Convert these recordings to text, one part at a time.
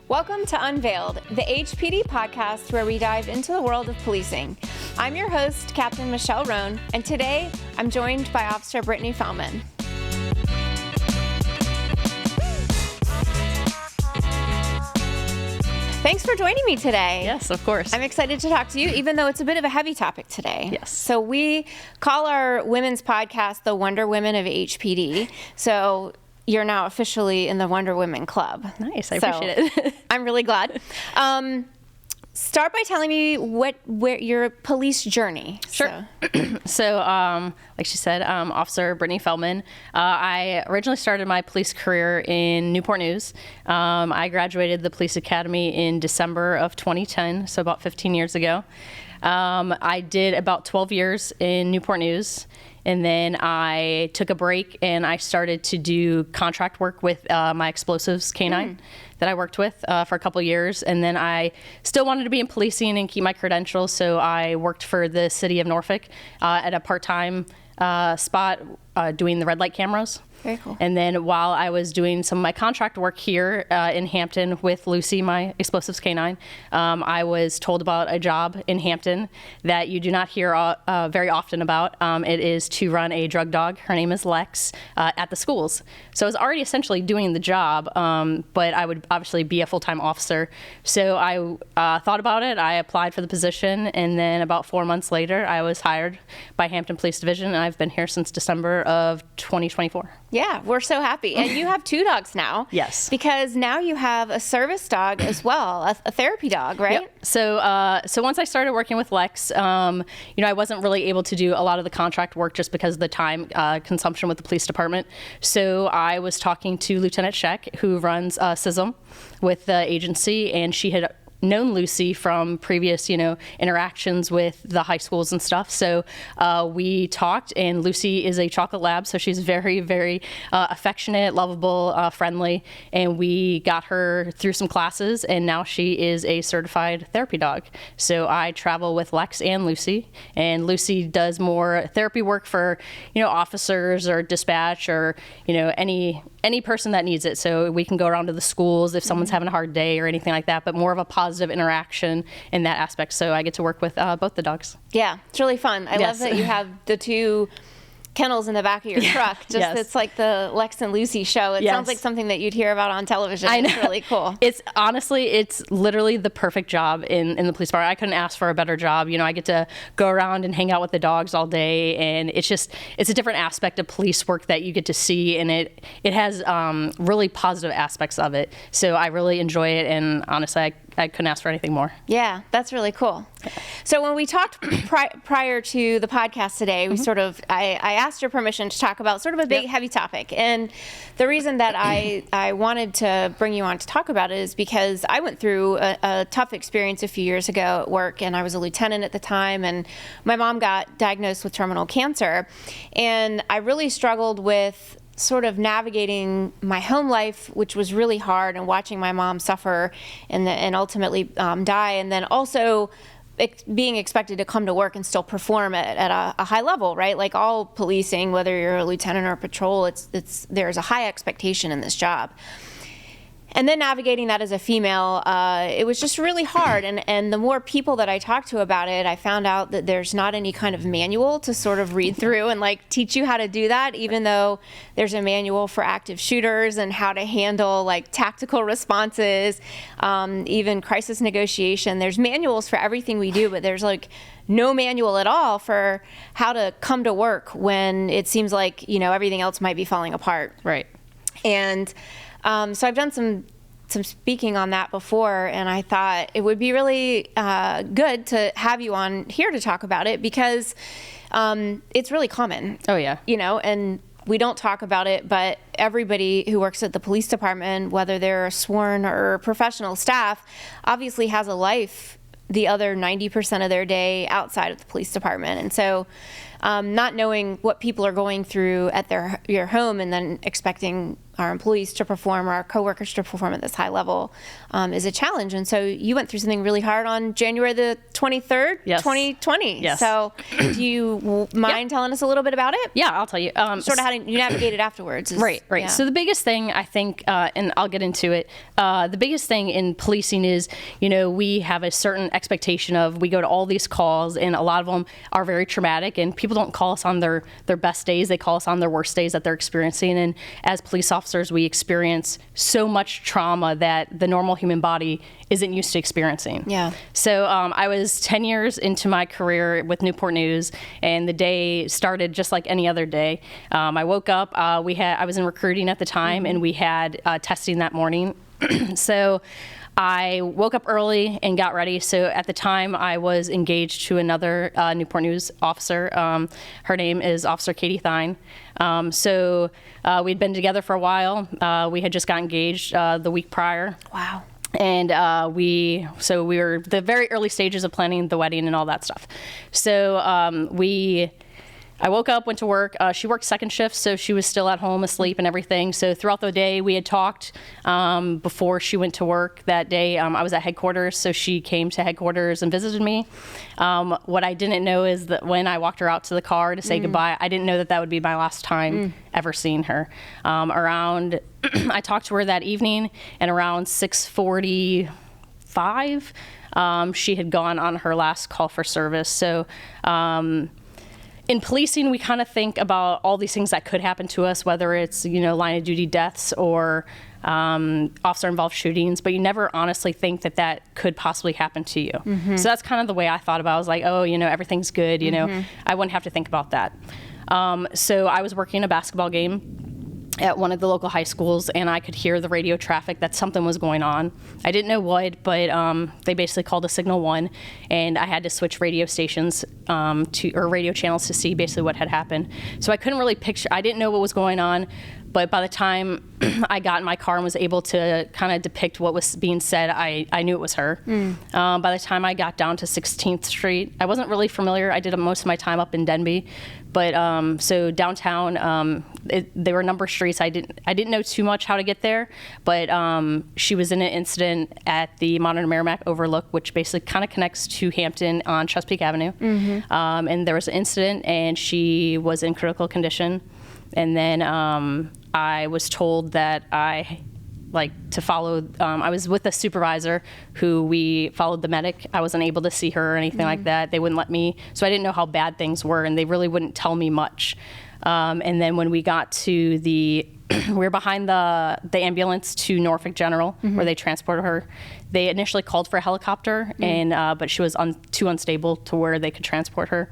Welcome to Unveiled, the HPD podcast where we dive into the world of policing. I'm your host, Captain Michelle Rhone, and today I'm joined by Officer Brittany Fellman. Thanks for joining me today. Yes, of course. I'm excited to talk to you, even though it's a bit of a heavy topic today. Yes. So we call our women's podcast the Wonder Women of HPD. So you're now officially in the Wonder Women Club. Nice, I appreciate it. I'm really glad. Start by telling me where your police journey. Sure. So, like she said, Officer Brittany Fellman. I originally started my police career in Newport News. I graduated the police academy in December of 2010, so about 15 years ago. I did about 12 years in Newport News. And then I took a break and I started to do contract work with my explosives canine that I worked with for a couple years. And then I still wanted to be in policing and keep my credentials. So I worked for the city of Norfolk at a part-time spot doing the red light cameras. Very cool. And then while I was doing some of my contract work here in Hampton with Lucy, my explosives canine, I was told about a job in Hampton that you do not hear very often about. It is to run a drug dog. Her name is Lex at the schools. So I was already essentially doing the job, but I would obviously be a full-time officer. So I thought about it. I applied for the position, and then about 4 months later, I was hired by Hampton Police Division, and I've been here since December of 2024. Yeah, we're so happy. And you have two dogs now. Yes. Because now you have a service dog as well, a therapy dog, right? Yep. So once I started working with Lex, I wasn't really able to do a lot of the contract work just because of the time consumption with the police department. So I was talking to Lieutenant Sheck, who runs CISM with the agency, and she had known Lucy from previous, interactions with the high schools and stuff. So we talked, and Lucy is a chocolate lab, so she's very, very affectionate, lovable, friendly, and we got her through some classes, and now she is a certified therapy dog. So I travel with Lex and Lucy does more therapy work for, officers or dispatch or, any person that needs it. So we can go around to the schools if someone's having a hard day or anything like that, but more of a positive interaction in that aspect. So I get to work with both the dogs. Yeah, it's really fun. I love that you have the two kennels in the back of your truck. It's like the Lex and Lucy show. It sounds like something that you'd hear about on television. I know. It's really cool. It's literally the perfect job in the police department. I couldn't ask for a better job. I get to go around and hang out with the dogs all day, and it's a different aspect of police work that you get to see, and it has really positive aspects of it. So I really enjoy it, and honestly, I couldn't ask for anything more. Yeah, that's really cool. So when we talked prior to the podcast today, we I asked your permission to talk about sort of a big, heavy topic. And the reason that I wanted to bring you on to talk about it is because I went through a tough experience a few years ago at work, and I was a lieutenant at the time, and my mom got diagnosed with terminal cancer. And I really struggled with sort of navigating my home life, which was really hard, and watching my mom suffer and ultimately die, and then also being expected to come to work and still perform at a high level, right? Like all policing, whether you're a lieutenant or a patrol, there's a high expectation in this job. And then navigating that as a female, it was just really hard. And the more people that I talked to about it, I found out that there's not any kind of manual to sort of read through and teach you how to do that, even though there's a manual for active shooters and how to handle tactical responses, even crisis negotiation. There's manuals for everything we do, but there's no manual at all for how to come to work when it seems like, everything else might be falling apart. Right. And so I've done some speaking on that before, and I thought it would be really good to have you on here to talk about it because it's really common. Oh, yeah. And we don't talk about it, but everybody who works at the police department, whether they're a sworn or professional staff, obviously has a life the other 90% of their day outside of the police department. And so not knowing what people are going through at your home and then expecting our employees to perform, or our coworkers to perform at this high level is a challenge. And so you went through something really hard on January the 23rd, Yes. 2020. Yes. So do you mind telling us a little bit about it? Yeah, I'll tell you. Sort of how you navigated afterwards. Right. Yeah. So the biggest thing, I think, and I'll get into it, the biggest thing in policing is, we have a certain expectation of, we go to all these calls, and a lot of them are very traumatic, and people don't call us on their best days. They call us on their worst days that they're experiencing. And as police officers, we experience so much trauma that the normal human body isn't used to experiencing. Yeah. So I was 10 years into my career with Newport News, and the day started just like any other day. I woke up, I was in recruiting at the time, and we had testing that morning. So I woke up early and got ready. So at the time, I was engaged to another Newport News officer. Her name is Officer Katie Thine. So we'd been together for a while. We had just got engaged the week prior. Wow. And we were the very early stages of planning the wedding and all that stuff. So I woke up, went to work. She worked second shift, so she was still at home asleep and everything. So throughout the day, we had talked before she went to work that day. I was at headquarters, so she came to headquarters and visited me. What I didn't know is that when I walked her out to the car to say goodbye, I didn't know that would be my last time ever seeing her. I talked to her that evening, and around 6:45, she had gone on her last call for service. So in policing, we kind of think about all these things that could happen to us, whether it's, line of duty deaths or officer involved shootings, but you never honestly think that could possibly happen to you. So that's kind of the way I thought about it. I was like, oh, everything's good. I wouldn't have to think about that. So I was working a basketball game at one of the local high schools, and I could hear the radio traffic that something was going on. I didn't know what, but they basically called a Signal 1, and I had to switch radio stations or radio channels to see basically what had happened. So I couldn't really picture, I didn't know what was going on, but by the time I got in my car and was able to kind of depict what was being said, I knew it was her. By the time I got down to 16th Street, I wasn't really familiar. I did most of my time up in Denby. But so downtown, they were number streets. I didn't know too much how to get there, but she was in an incident at the Modern Merrimack Overlook, which basically kind of connects to Hampton on Chesapeake Avenue. And there was an incident, and she was in critical condition. And then I was told that I was with a supervisor who we followed the medic. I wasn't able to see her or anything like that. They wouldn't let me, so I didn't know how bad things were, and they really wouldn't tell me much. And then when we got to we were behind the ambulance to Norfolk General, where they transported her. They initially called for a helicopter, and but she was too unstable to where they could transport her.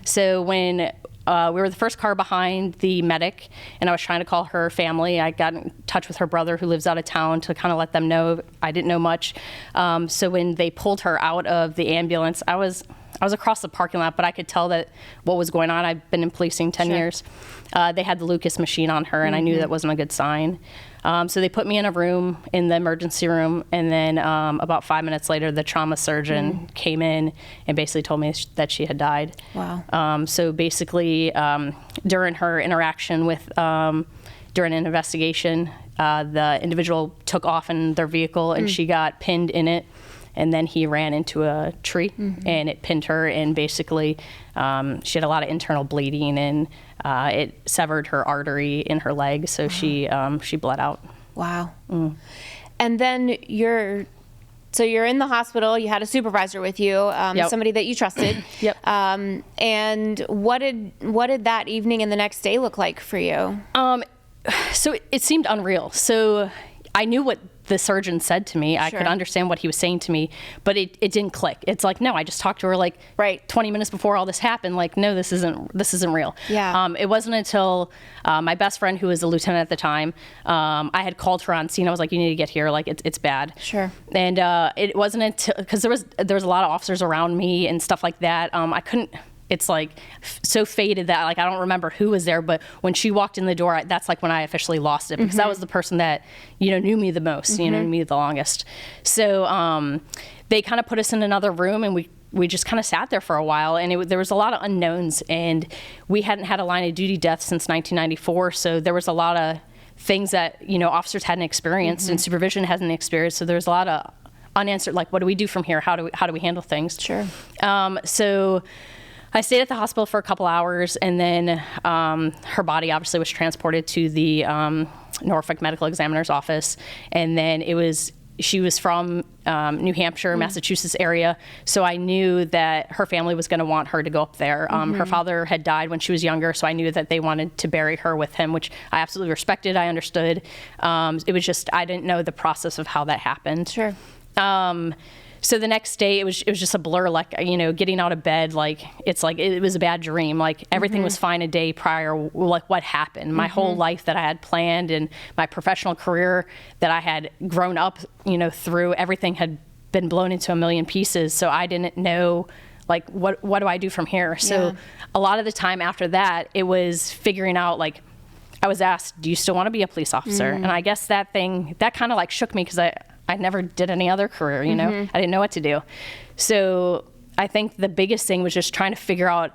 So when we were the first car behind the medic, and I was trying to call her family. I got in touch with her brother, who lives out of town, to kind of let them know. I didn't know much. So when they pulled her out of the ambulance, I was across the parking lot, but I could tell that what was going on. I've been in policing 10 years. They had the Lucas machine on her, and I knew that wasn't a good sign. So they put me in a room, in the emergency room, and then about 5 minutes later, the trauma surgeon came in and basically told me that she had died. Wow. So basically, during her interaction with, during an investigation, the individual took off in their vehicle, and she got pinned in it. And then he ran into a tree, and it pinned her, and basically she had a lot of internal bleeding, and it severed her artery in her leg, so she bled out. Wow. And then you're in the hospital. You had a supervisor with you, somebody that you trusted. Yep. And what did that evening and the next day look like for you? So it seemed unreal. So I knew what the surgeon said to me. I could understand what he was saying to me, but it didn't click. It's like, no, I just talked to her 20 minutes before all this happened. Like, no, this isn't real. Yeah. It wasn't until my best friend, who was a lieutenant at the time, I had called her on scene. I was like, you need to get here. Like, it's bad. Sure. And it wasn't until, because there was a lot of officers around me and stuff like that. I couldn't. It's like so faded that I don't remember who was there, but when she walked in the door, that's like when I officially lost it, because that was the person that, knew me the most, knew me the longest. So they kind of put us in another room, and we just kind of sat there for a while, and there was a lot of unknowns, and we hadn't had a line of duty death since 1994. So there was a lot of things that, officers hadn't experienced and supervision hasn't experienced. So there's a lot of unanswered, like, what do we do from here? How do we handle things? Sure. So I stayed at the hospital for a couple hours, and then her body obviously was transported to the Norfolk Medical Examiner's office. And then she was from New Hampshire, Massachusetts area, so I knew that her family was going to want her to go up there. Her father had died when she was younger, so I knew that they wanted to bury her with him, which I absolutely respected. I understood. It was just, I didn't know the process of how that happened. Sure. So the next day, it was just a blur, like, getting out of bed, like, it's like, it was a bad dream. Like, everything was fine a day prior, like, what happened? My whole life that I had planned and my professional career that I had grown up, through, everything had been blown into a million pieces. So I didn't know, like, what do I do from here? So a lot of the time after that, it was figuring out, like, I was asked, do you still want to be a police officer? And I guess that kind of, like, shook me, because I never did any other career, I didn't know what to do. So I think the biggest thing was just trying to figure out,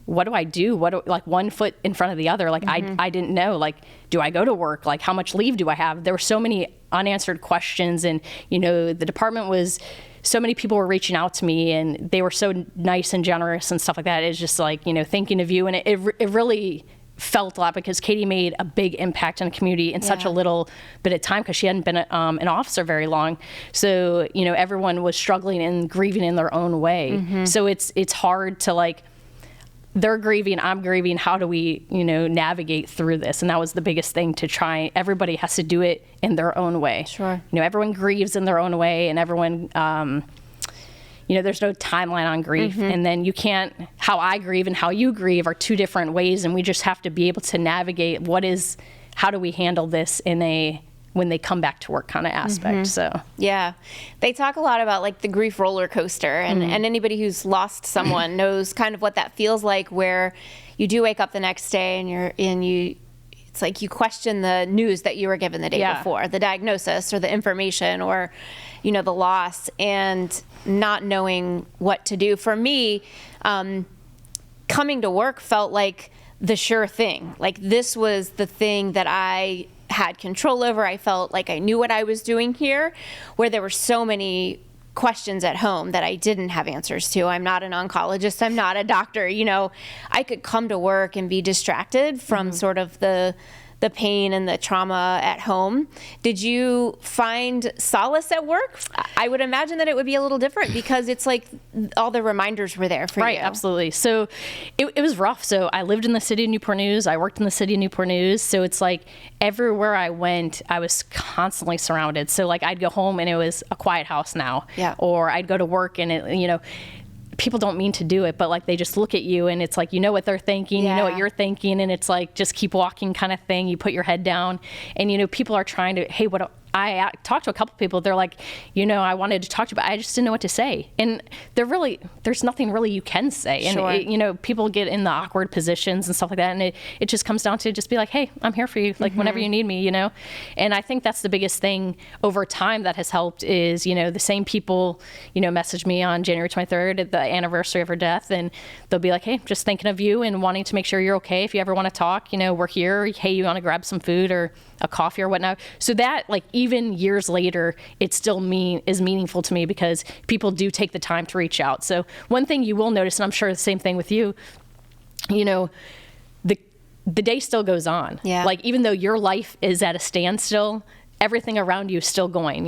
what do I do? Like, one foot in front of the other. Like, I didn't know, like, do I go to work? Like, how much leave do I have? There were so many unanswered questions, and, the department so many people were reaching out to me, and they were so nice and generous and stuff like that. It's just like, thinking of you. And it really felt a lot, because Katie made a big impact on the community in such a little bit of time, because she hadn't been an officer very long. So, everyone was struggling and grieving in their own way. So it's hard to, like, they're grieving, I'm grieving. How do we, navigate through this? And that was the biggest thing, to try. Everybody has to do it in their own way. Sure. Everyone grieves in their own way, and everyone, there's no timeline on grief. And then how I grieve and how you grieve are two different ways. And we just have to be able to navigate how do we handle this when they come back to work kind of aspect. So, yeah, they talk a lot about, like, the grief roller coaster, and anybody who's lost someone knows kind of what that feels like, where you do wake up the next day and it's like you question the news that you were given the day before, the diagnosis or the information, or, the loss, and not knowing what to do. For me, coming to work felt like the sure thing. Like, this was the thing that I had control over. I felt like I knew what I was doing here, where there were so many questions at home that I didn't have answers to. I'm not an oncologist. I'm not a doctor. I could come to work and be distracted from sort of the pain and the trauma at home. Did you find solace at work? I would imagine that it would be a little different, because it's like all the reminders were there for you. Right, absolutely. So it was rough. So I lived in the city of Newport News. I worked in the city of Newport News. So it's like everywhere I went, I was constantly surrounded. So, like, I'd go home and it was a quiet house now. Yeah. Or I'd go to work and it, people don't mean to do it, but, like, they just look at you and it's like, what they're thinking, you know what you're thinking, and it's like, just keep walking kind of thing. You put your head down, and, people are trying to, hey, I talked to a couple people. They're like, I wanted to talk to you, but I just didn't know what to say. And there's nothing really you can say. And, Sure. People get in the awkward positions and stuff like that. And it just comes down to just be like, hey, I'm here for you. Like, whenever you need me, And I think that's the biggest thing over time that has helped is, the same people, message me on January 23rd at the anniversary of her death. And they'll be like, hey, just thinking of you and wanting to make sure you're okay. If you ever want to talk, we're here. Hey, you want to grab some food or a coffee or whatnot. So that, like, even years later, it still is meaningful to me, because people do take the time to reach out. So one thing you will notice, and I'm sure the same thing with you, the day still goes on. Yeah. Like, even though your life is at a standstill, everything around you is still going.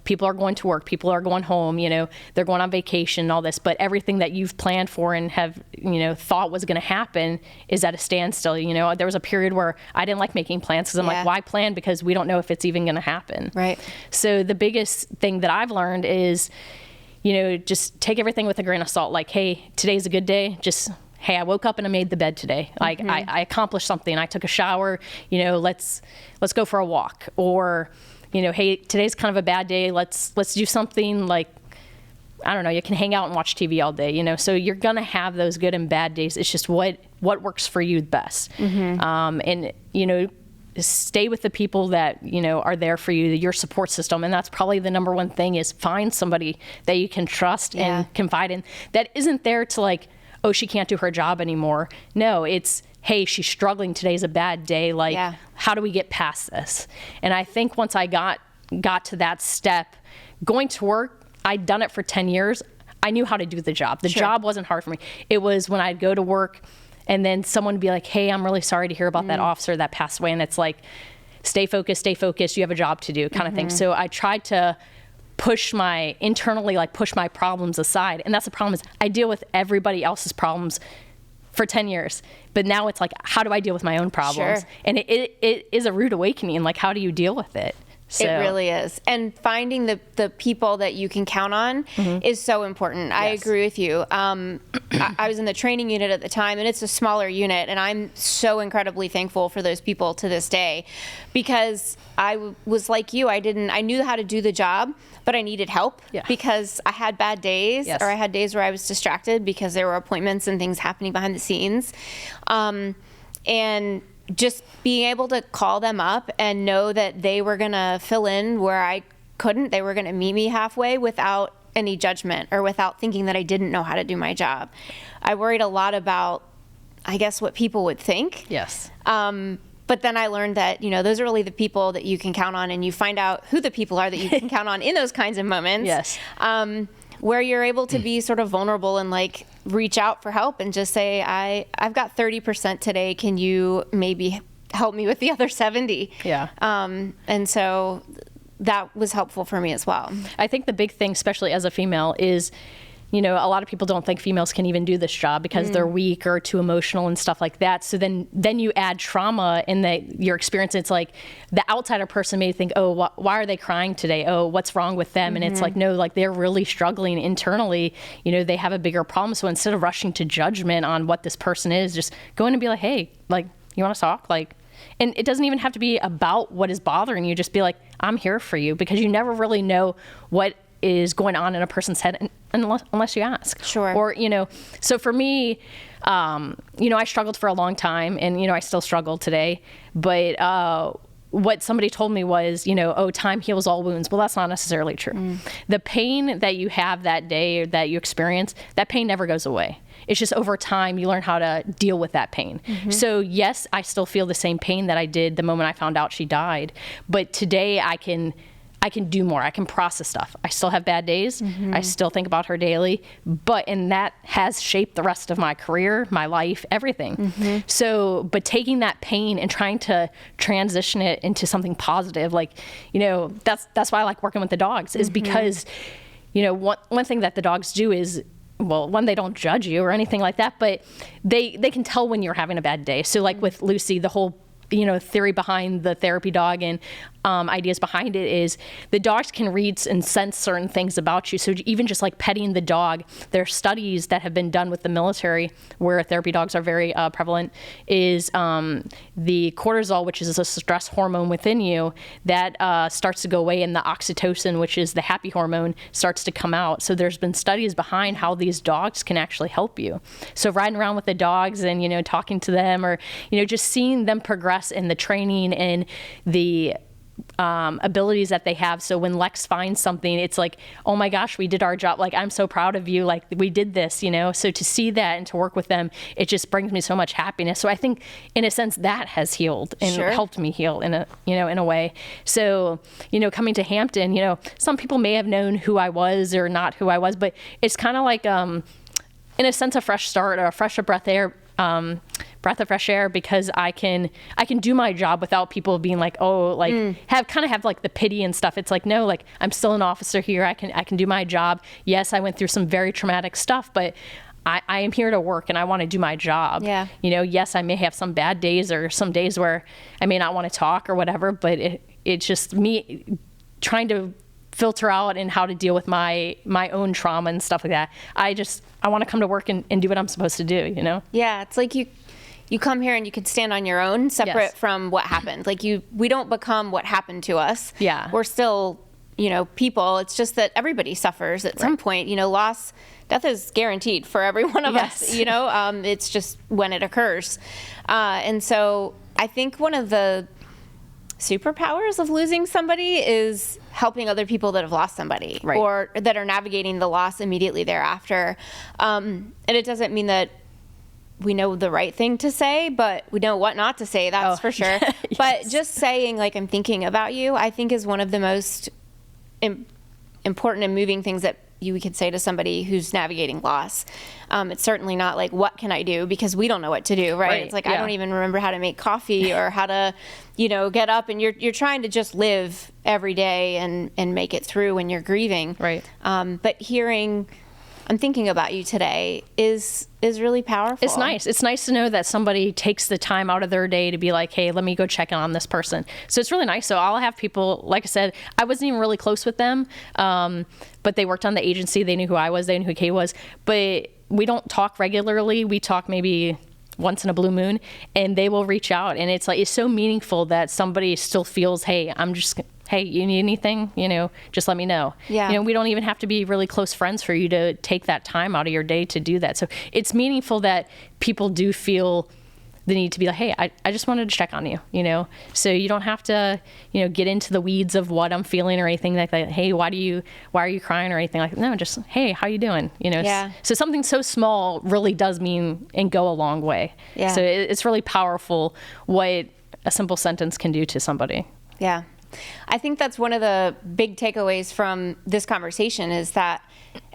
People are going to work, people are going home, they're going on vacation and all this, but everything that you've planned for and have, thought was going to happen is at a standstill. There was a period where I didn't like making plans, because I'm like, why plan? Because we don't know if it's even going to happen. Right. So the biggest thing that I've learned is, just take everything with a grain of salt. Like, hey, today's a good day. Just, hey, I woke up and I made the bed today. Like, I accomplished something. I took a shower. Let's go for a walk. Or, hey, today's kind of a bad day. Let's do something like, I don't know, you can hang out and watch TV all day. So you're gonna have those good and bad days. It's just what works for you best. And stay with the people that are there for you, your support system. And that's probably the number one thing, is find somebody that you can trust and confide in, that isn't there to, like, oh, she can't do her job anymore. No, it's, hey, she's struggling, today's a bad day, like how do we get past this? And I think once I got to that step, going to work, I'd done it for 10 years. I knew how to do the job. The job wasn't hard for me. It was when I'd go to work and then someone would be like, hey, I'm really sorry to hear about that officer that passed away. And it's like, stay focused, you have a job to do kind of thing. So I tried to push my problems aside. And that's the problem, is I deal with everybody else's problems for 10 years. But now it's like, how do I deal with my own problems? And it is a rude awakening. Like, how do you deal with it? So. It really is. And finding the people that you can count on is so important. I agree with you. I was in the training unit at the time, and it's a smaller unit, and I'm so incredibly thankful for those people to this day, because I was like you. I knew how to do the job, but I needed help because I had bad days, or I had days where I was distracted because there were appointments and things happening behind the scenes. And just being able to call them up and know that they were going to fill in where I couldn't. They were going to meet me halfway without any judgment or without thinking that I didn't know how to do my job. I worried a lot about, I guess, what people would think. Yes. But then I learned that, those are really the people that you can count on, and you find out who the people are that you can count on in those kinds of moments. Yes. Where you're able to be sort of vulnerable and like reach out for help and just say, I've got 30% today. Can you maybe help me with the other 70? Yeah. And so that was helpful for me as well. I think the big thing, especially as a female, is, a lot of people don't think females can even do this job because they're weak or too emotional and stuff like that. So then you add trauma in your experience. It's like the outsider person may think, oh, why are they crying today? Oh, what's wrong with them? And it's like, no, like they're really struggling internally. They have a bigger problem. So instead of rushing to judgment on what this person is, just go in and be like, hey, like, you want to talk? Like, and it doesn't even have to be about what is bothering you. Just be like, I'm here for you, because you never really know what is going on in a person's head unless you ask. Sure. Or, so for me, I struggled for a long time, and, I still struggle today. But what somebody told me was, time heals all wounds. Well, that's not necessarily true. The pain that you have that day or that you experience, that pain never goes away. It's just over time you learn how to deal with that pain. So yes, I still feel the same pain that I did the moment I found out she died. But today I can do more. I can process stuff. I still have bad days. I still think about her daily, and that has shaped the rest of my career, my life, everything. So, but taking that pain and trying to transition it into something positive, like, that's why I like working with the dogs, is because, one thing that the dogs do is, well, one, they don't judge you or anything like that, but they can tell when you're having a bad day. So like with Lucy, the whole theory behind the therapy dog and ideas behind it is the dogs can read and sense certain things about you. So even just like petting the dog, there are studies that have been done with the military where therapy dogs are very prevalent, is the cortisol, which is a stress hormone within you, that starts to go away, and the oxytocin, which is the happy hormone, starts to come out. So there's been studies behind how these dogs can actually help you. So riding around with the dogs and, talking to them, or, just seeing them progress in the training and the abilities that they have. So when Lex finds something, it's like, oh my gosh, we did our job. Like, I'm so proud of you. Like, we did this, So to see that and to work with them, it just brings me so much happiness. So I think in a sense that has healed and helped me heal in a way. So, coming to Hampton, some people may have known who I was or not who I was, but it's kind of like, in a sense, a fresh start or a fresh breath of fresh air, because I can do my job without people being like, oh, like have like the pity and stuff. It's like, no, like I'm still an officer here. I can do my job. Yes, I went through some very traumatic stuff, but I am here to work and I want to do my job. Yeah. Yes, I may have some bad days or some days where I may not want to talk or whatever, but it's just me trying to filter out and how to deal with my own trauma and stuff like that. I want to come to work and do what I'm supposed to do, Yeah, it's like you come here and you can stand on your own, separate from what happened. Like we don't become what happened to us. Yeah. We're still, people. It's just that everybody suffers at some point. Death is guaranteed for every one of us, it's just when it occurs. And so I think one of the superpowers of losing somebody is helping other people that have lost somebody, or that are navigating the loss immediately thereafter. And it doesn't mean that we know the right thing to say, but we know what not to say, that's for sure. Yes. But just saying, like, I'm thinking about you, I think is one of the most important and moving things that you could say to somebody who's navigating loss. It's certainly not like, what can I do? Because we don't know what to do, right? It's like, I don't even remember how to make coffee or how to, get up, and you're trying to just live every day and make it through when you're grieving. Right. But hearing, I'm thinking about you today is really powerful. It's nice. It's nice to know that somebody takes the time out of their day to be like, hey, let me go check in on this person. So it's really nice. So I'll have people, like I said, I wasn't even really close with them, but they worked on the agency. They knew who I was. They knew who Kay was. But we don't talk regularly. We talk maybe once in a blue moon, and they will reach out. And it's like, it's so meaningful that somebody still feels, hey, hey, you need anything, just let me know. Yeah. We don't even have to be really close friends for you to take that time out of your day to do that. So it's meaningful that people do feel the need to be like, hey, I just wanted to check on you, So you don't have to, get into the weeds of what I'm feeling or anything like that. Hey, why are you crying or anything like that? No, just, hey, how you doing? Yeah. So something so small really does mean and go a long way. Yeah. So it's really powerful what a simple sentence can do to somebody. Yeah. I think that's one of the big takeaways from this conversation is that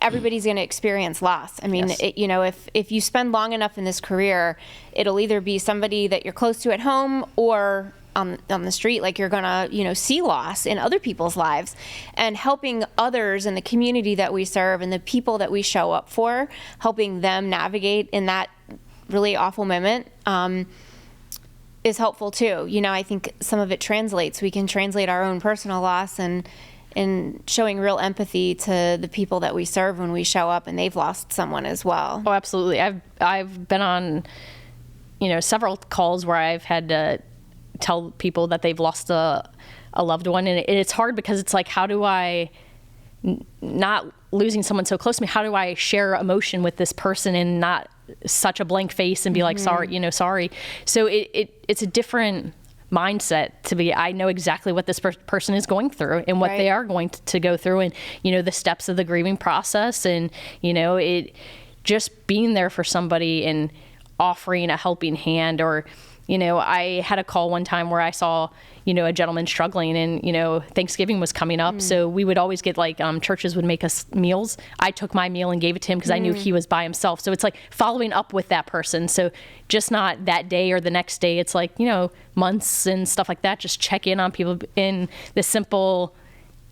everybody's going to experience loss. I mean, yes. If you spend long enough in this career, it'll either be somebody that you're close to at home or on the street, like you're going to, see loss in other people's lives, and helping others in the community that we serve and the people that we show up for, helping them navigate in that really awful moment, is helpful too. I think some of it translates. We can translate our own personal loss and showing real empathy to the people that we serve when we show up and they've lost someone as well. Oh, absolutely. I've been on, several calls where I've had to tell people that they've lost a loved one, and it's hard because it's like, how do I, not losing someone so close to me, how do I share emotion with this person and not such a blank face and be like, sorry, sorry. So it's a different mindset to be, I know exactly what this person is going through and what they are going to go through, and, the steps of the grieving process, and, it just being there for somebody and offering a helping hand. Or, I had a call one time where I saw, a gentleman struggling, and, Thanksgiving was coming up. So we would always get churches would make us meals. I took my meal and gave it to him because I knew he was by himself. So it's like following up with that person. So just not that day or the next day. It's like, months and stuff like that. Just check in on people in the simple,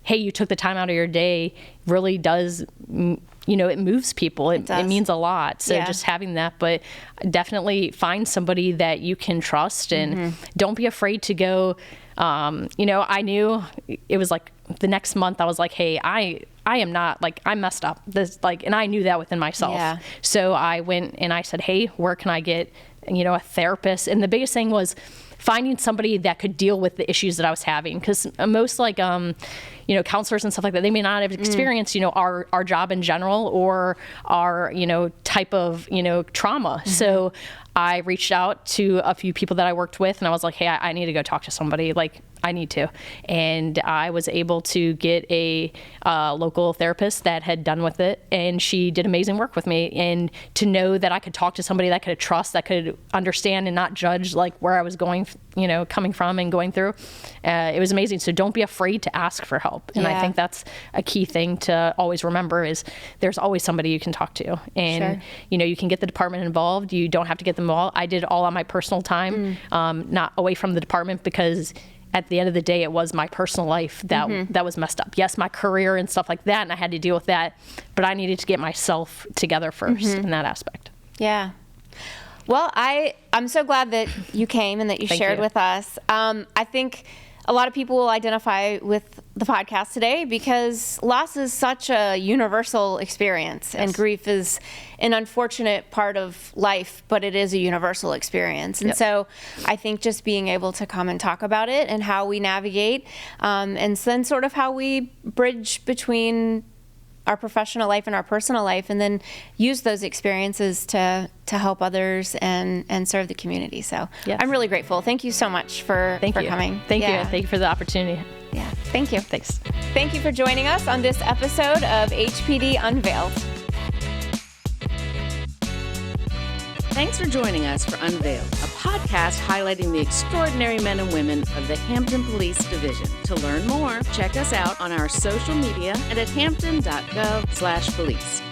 hey, you took the time out of your day really does, it moves people. It means a lot. So just having that, but definitely find somebody that you can trust, and don't be afraid to go. I knew it was like the next month I was like, hey, I am not, like, I messed up this, and I knew that within myself. Yeah. So I went and I said, hey, where can I get, a therapist? And the biggest thing was finding somebody that could deal with the issues that I was having. Because most counselors and stuff like that, they may not have experienced, our job in general or our, type of, trauma. So I reached out to a few people that I worked with, and I was like, hey, I need to go talk to somebody. Like, I need to. And I was able to get a local therapist that had done with it, and she did amazing work with me. And to know that I could talk to somebody that I could trust, that could understand and not judge like where I was going, coming from and going through, it was amazing. So don't be afraid to ask for help. And I think that's a key thing to always remember is there's always somebody you can talk to. And, you can get the department involved. You don't have to get them all. I did all on my personal time, not away from the department, because at the end of the day, it was my personal life that was messed up. Yes, my career and stuff like that, and I had to deal with that, but I needed to get myself together first in that aspect. Yeah. Well, I'm so glad that you came and that you shared with us. I think a lot of people will identify with the podcast today because loss is such a universal experience, and grief is an unfortunate part of life, but it is a universal experience. And so I think just being able to come and talk about it and how we navigate, and then sort of how we bridge between our professional life and our personal life, and then use those experiences to help others and serve the community. So I'm really grateful. Thank you so much for coming. Thank you. Thank you for the opportunity. Yeah. Thank you. Thanks. Thank you for joining us on this episode of HPD Unveiled. Thanks for joining us for Unveiled, a podcast highlighting the extraordinary men and women of the Hampton Police Division. To learn more, check us out on our social media and at hampton.gov/police.